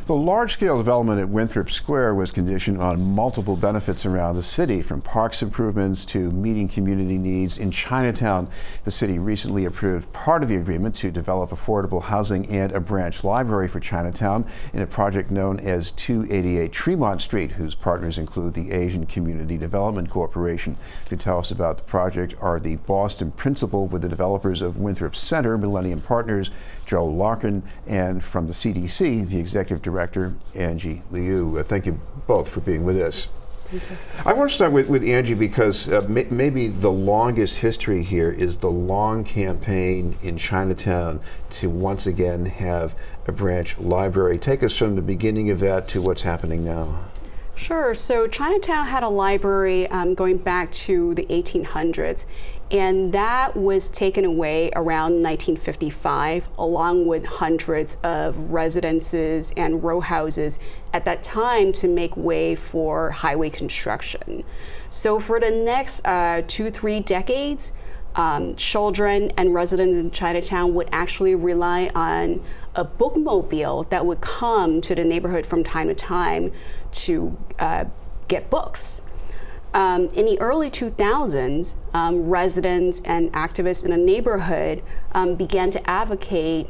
The large-scale development at Winthrop Square was conditioned on multiple benefits around the city, from parks improvements to meeting community needs. In Chinatown, the city recently approved part of the agreement to develop affordable housing and a branch library for Chinatown in a project known as 288 Tremont Street, whose partners include the Asian Community Development Corporation. To tell us about the project are the Boston principal with the developers of Winthrop Center, Millennium Partners, Joe Larkin, and from the CDC, the executive director, Angie Liou. Thank you both for being with us. I want to start with Angie because maybe the longest history here is the long campaign in Chinatown to once again have a branch library. Take us from the beginning of that to what's happening now. Sure. So Chinatown had a library going back to the 1800s, and that was taken away around 1955, along with hundreds of residences and row houses at that time to make way for highway construction. So for the next 2-3 decades, children and residents in Chinatown would actually rely on a bookmobile that would come to the neighborhood from time to time to get books. In the early 2000s, residents and activists in the neighborhood began to advocate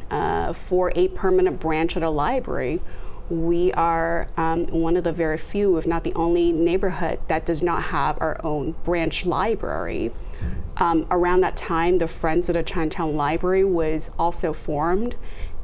for a permanent branch of the library. We are one of the very few, if not the only neighborhood that does not have our own branch library. Around that time, the Friends of the Chinatown Library was also formed.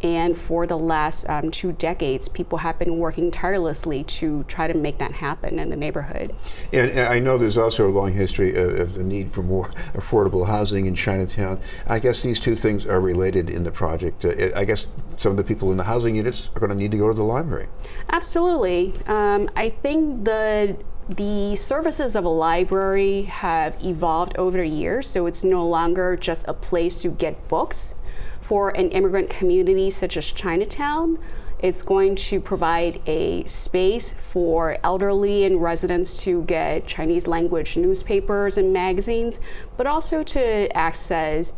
And for the last 2 decades, people have been working tirelessly to try to make that happen in the neighborhood. And I know there's also a long history of the need for more affordable housing in Chinatown. I guess these two things are related in the project. I guess some of the people in the housing units are going to need to go to the library. Absolutely. I think the services of a library have evolved over the years, so it's no longer just a place to get books. For an immigrant community such as Chinatown, it's going to provide a space for elderly and residents to get Chinese language newspapers and magazines, but also to access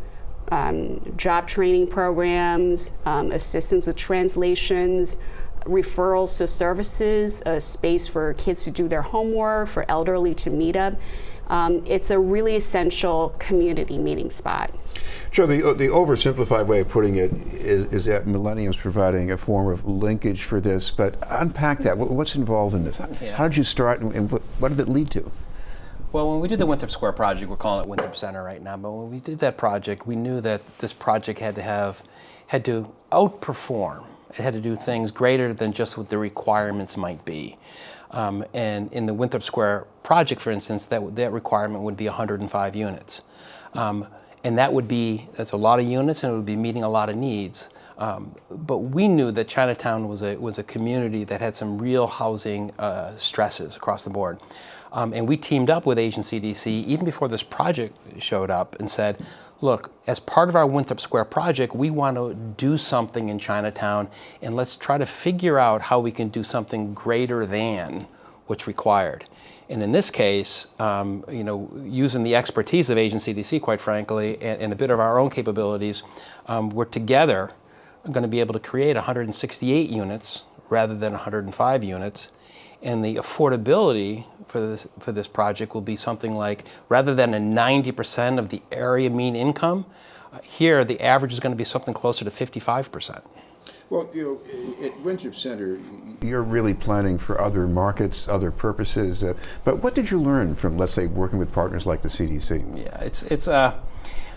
job training programs, assistance with translations, referrals to services, a space for kids to do their homework, for elderly to meet up. It's a really essential community meeting spot. Sure, the oversimplified way of putting it is that Millennium's providing a form of linkage for this, but unpack that. What's involved in this? Yeah. How did you start and what did it lead to? Well, when we did the Winthrop Square project, we're calling it Winthrop Center right now, but when we did that project, we knew that this project had to outperform. It had to do things greater than just what the requirements might be. And in the Winthrop Square project, for instance, that requirement would be 105 units. And that's a lot of units, and it would be meeting a lot of needs. But we knew that Chinatown was a community that had some real housing stresses across the board. And we teamed up with Asian CDC even before this project showed up and said, look, as part of our Winthrop Square project, we want to do something in Chinatown, and let's try to figure out how we can do something greater than what's required. And in this case, using the expertise of Asian CDC, quite frankly, and a bit of our own capabilities, we're together going to be able to create 168 units rather than 105 units. And the affordability for this project will be something like, rather than a 90% of the area mean income, here the average is going to be something closer to 55%. Well, at Winthrop Center, you're really planning for other markets, other purposes. But what did you learn from, let's say, working with partners like the CDC? Yeah,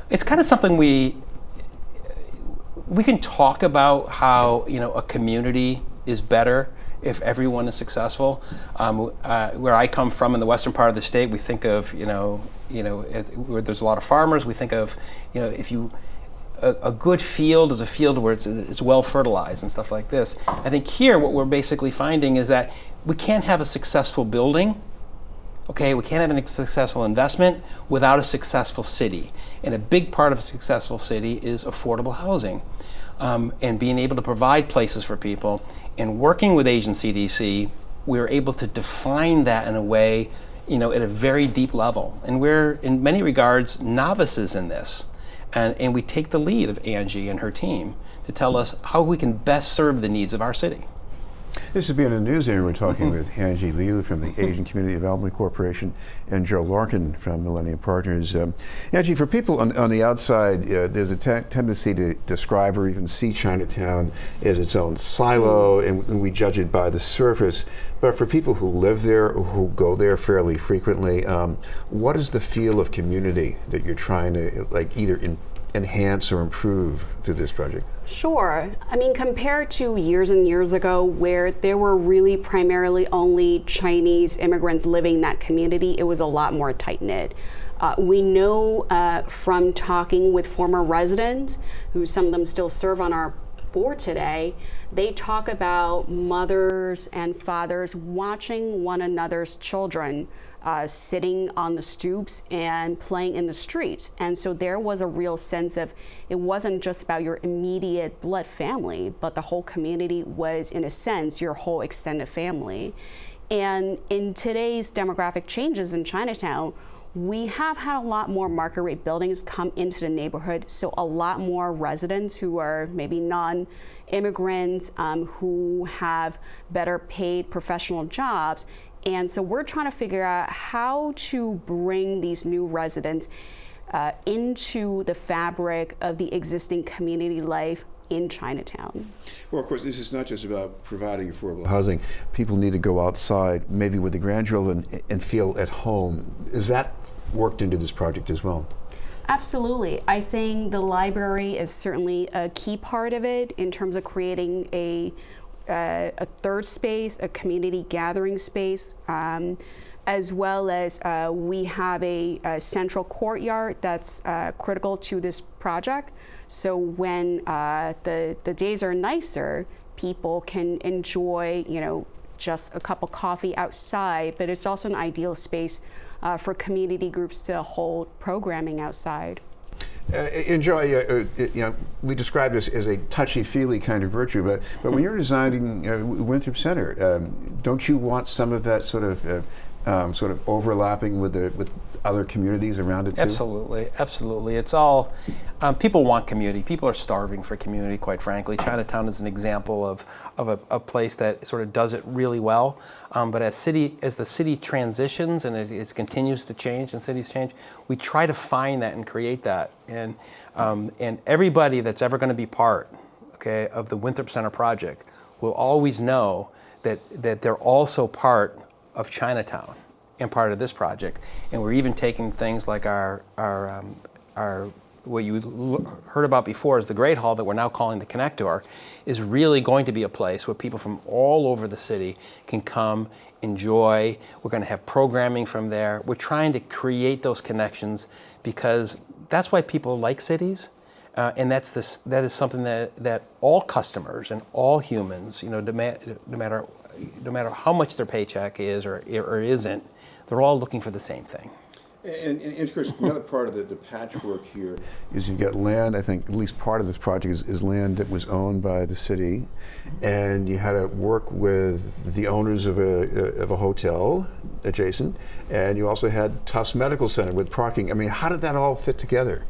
it's kind of something we can talk about how a community is better if everyone is successful. Where I come from in the western part of the state, we think of where there's a lot of farmers. We think of if you a good field is a field where it's well fertilized and stuff like this. I think here what we're basically finding is that we can't have a successful building, okay? We can't have a successful investment without a successful city. And a big part of a successful city is affordable housing and being able to provide places for people. And working with Asian CDC, we were able to define that in a way, at a very deep level. And we're, in many regards, novices in this. And we take the lead of Angie and her team to tell us how we can best serve the needs of our city. This is Being in the News Area. We're talking with Angie Liou from the Asian Community Development Corporation and Joe Larkin from Millennium Partners. Angie, for people on the outside, there's a tendency to describe or even see Chinatown as its own silo, and we judge it by the surface. But for people who live there or who go there fairly frequently, what is the feel of community that you're trying to either enhance or improve through this project? Sure. I mean, compared to years and years ago where there were really primarily only Chinese immigrants living in that community, it was a lot more tight-knit. We know from talking with former residents, who some of them still serve on our board today, they talk about mothers and fathers watching one another's children sitting on the stoops and playing in the streets. And so there was a real sense of, it wasn't just about your immediate blood family, but the whole community was, in a sense, your whole extended family. And in today's demographic changes in Chinatown, we have had a lot more market rate buildings come into the neighborhood, so a lot more residents who are maybe non-immigrants who have better paid professional jobs. And so we're trying to figure out how to bring these new residents into the fabric of the existing community life in Chinatown. Well, of course, this is not just about providing affordable housing. People need to go outside, maybe with the grandchildren, and feel at home. Is that worked into this project as well? Absolutely. I think the library is certainly a key part of it in terms of creating a third space, a community gathering space, as well as we have a central courtyard that's critical to this project. So when the days are nicer, people can enjoy, just a cup of coffee outside, but it's also an ideal space for community groups to hold programming outside. Enjoy. We describe this as a touchy-feely kind of virtue, but when you're designing Winthrop Center, don't you want some of that sort of overlapping with other communities around it too? Absolutely. It's all people want community. People are starving for community, quite frankly. Chinatown is an example of a place that sort of does it really well. But as the city transitions and it continues to change and cities change, we try to find that and create that. And everybody that's ever going to be part, of the Winthrop Center project will always know that they're also part of Chinatown and part of this project. And we're even taking things like our what you heard about before is the Great Hall that we're now calling the Connector, is really going to be a place where people from all over the city can come, enjoy. We're going to have programming from there. We're trying to create those connections because that's why people like cities. And that is something that all customers and all humans, no matter how much their paycheck is or isn't, they're all looking for the same thing. And of course, another part of the patchwork here is you've got land. I think at least part of this project is land that was owned by the city, and you had to work with the owners of a hotel adjacent, and you also had Tufts Medical Center with parking. I mean, how did that all fit together?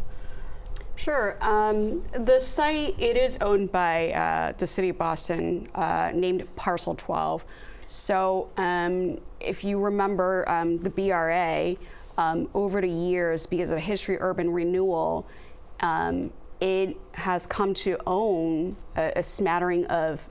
Sure. The site, it is owned by the city of Boston, named Parcel 12. So if you remember the BRA, over the years, because of history urban renewal, it has come to own a smattering of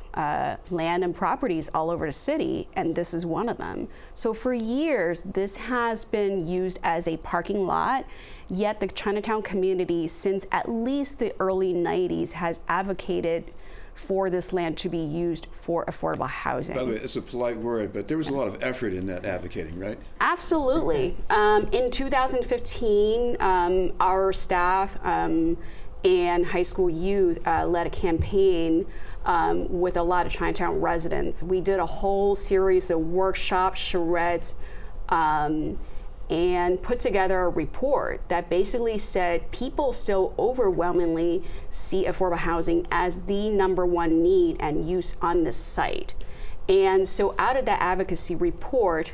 land and properties all over the city, and this is one of them. So for years, this has been used as a parking lot, yet the Chinatown community, since at least the early 90s, has advocated for this land to be used for affordable housing. By the way, it's a polite word, but there was a lot of effort in that advocating, right? Absolutely. In 2015, our staff and high school youth led a campaign with a lot of Chinatown residents. We did a whole series of workshops, charrettes, and put together a report that basically said people still overwhelmingly see affordable housing as the #1 need and use on this site. And so out of that advocacy report,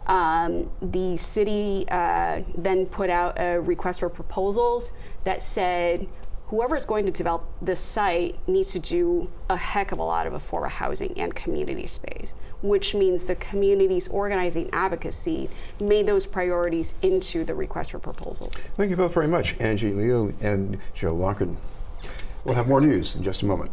the city then put out a request for proposals that said, whoever is going to develop this site needs to do a heck of a lot of affordable housing and community space, which means the community's organizing advocacy made those priorities into the request for proposals. Thank you both very much, Angie Liou and Joe Larkin. We'll have more news in just a moment.